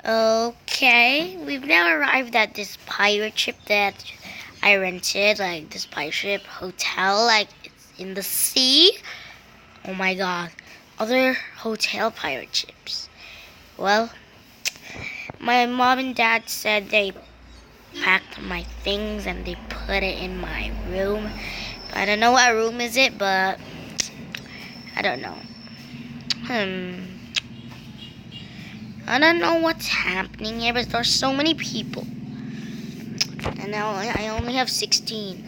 Okay, we've now arrived at this pirate ship that I rented, like this pirate ship hotel, like it's in the sea. Oh my god, other hotel pirate ships. Well, my mom and dad said they packed my things and they put it in my room. I don't know what room is it, but I don't know. I don't know what's happening here, but there's so many people. And now I only have $16.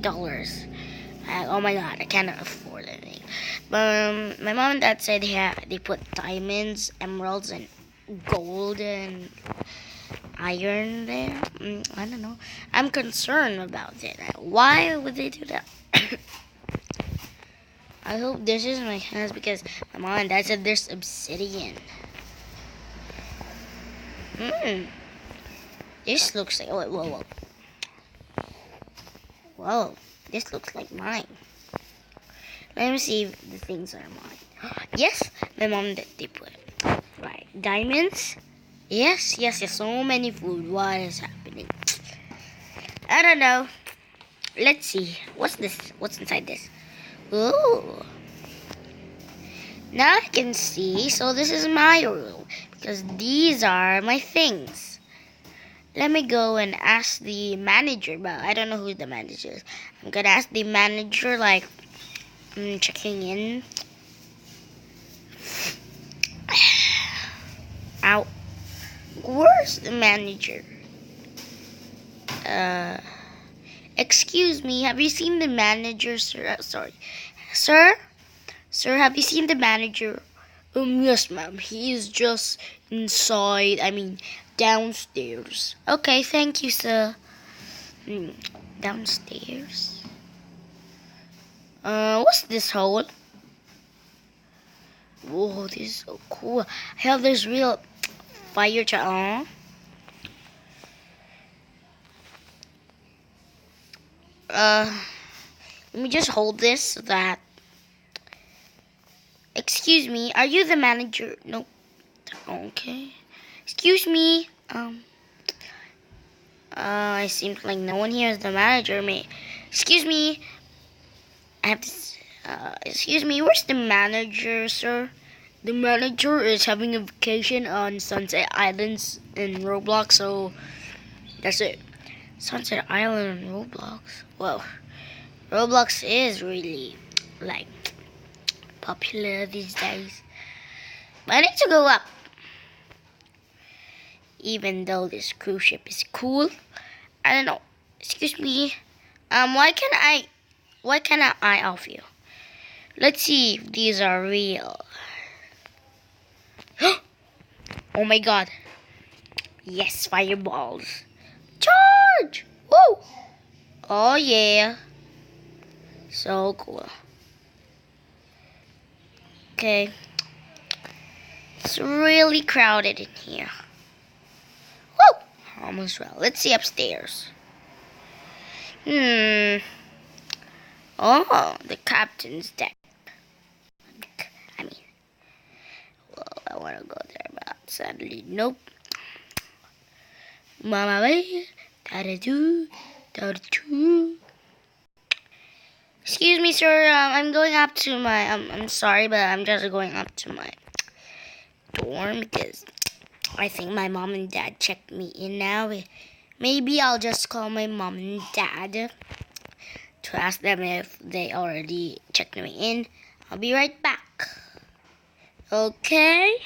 Oh my god, I cannot afford anything. But my mom and dad said they put diamonds, emeralds, and gold and iron there. I don't know. I'm concerned about it. Why would they do that? I hope this is my house because my mom and dad said there's obsidian. This looks like whoa. This looks like mine. Let me see if the things are mine. Yes, my mom they put it. Right, diamonds. Yes. So many food. What is happening? I don't know. Let's see. What's this? What's inside this? Ooh. Now I can see. So this is my room because these are my things. Let me go and ask the manager, but I don't know who the manager is. I'm gonna ask the manager, like, checking in. Ow. Where's the manager? Excuse me, have you seen the manager, sir? Sorry. Sir, have you seen the manager? Yes, ma'am. He is just downstairs. Okay, thank you, sir. Downstairs? What's this hole? Whoa, this is so cool. I have this real fire truck. Let me just hold this so that. Excuse me, are you the manager? Nope. Okay. Excuse me. I seems like no one here is the manager. Excuse me. I have this. Excuse me, where's the manager, sir? The manager is having a vacation on Sunset Islands in Roblox, so that's it. Sunset Island in Roblox. Well, Roblox is really like popular these days. But I need to go up. Even though this cruise ship is cool, I don't know. Excuse me. Why can't I off you? Let's see if these are real. Oh my god. Yes, fireballs. Charge! Woo! Oh yeah. So cool. Okay. It's really crowded in here. Woo! Almost well. Let's see upstairs. Oh, the captain's deck. I want to go there, but sadly, nope. Mama, da-da-doo. Excuse me, sir. I'm going up to my. I'm sorry, but I'm just going up to my dorm because I think my mom and dad checked me in now. Maybe I'll just call my mom and dad to ask them if they already checked me in. I'll be right back. Okay.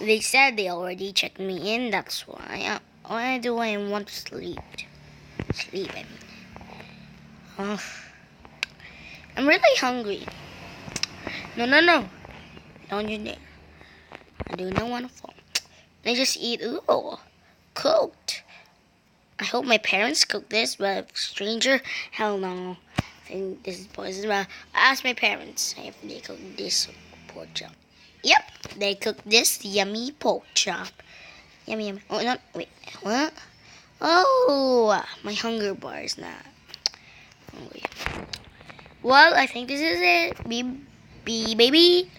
They said they already checked me in. That's why. Why do I want to sleep? I'm really hungry. No. Don't you dare. I do not want to fall. They just eat. Ooh, cooked. I hope my parents cook this, but stranger, hell no. I think this is poison. But I asked my parents if they cook this pork chop. Yep, they cooked this yummy pork chop. Yummy. Oh, no, wait, what? Oh, my hunger bar is not hungry. Well, I think this is it. Baby.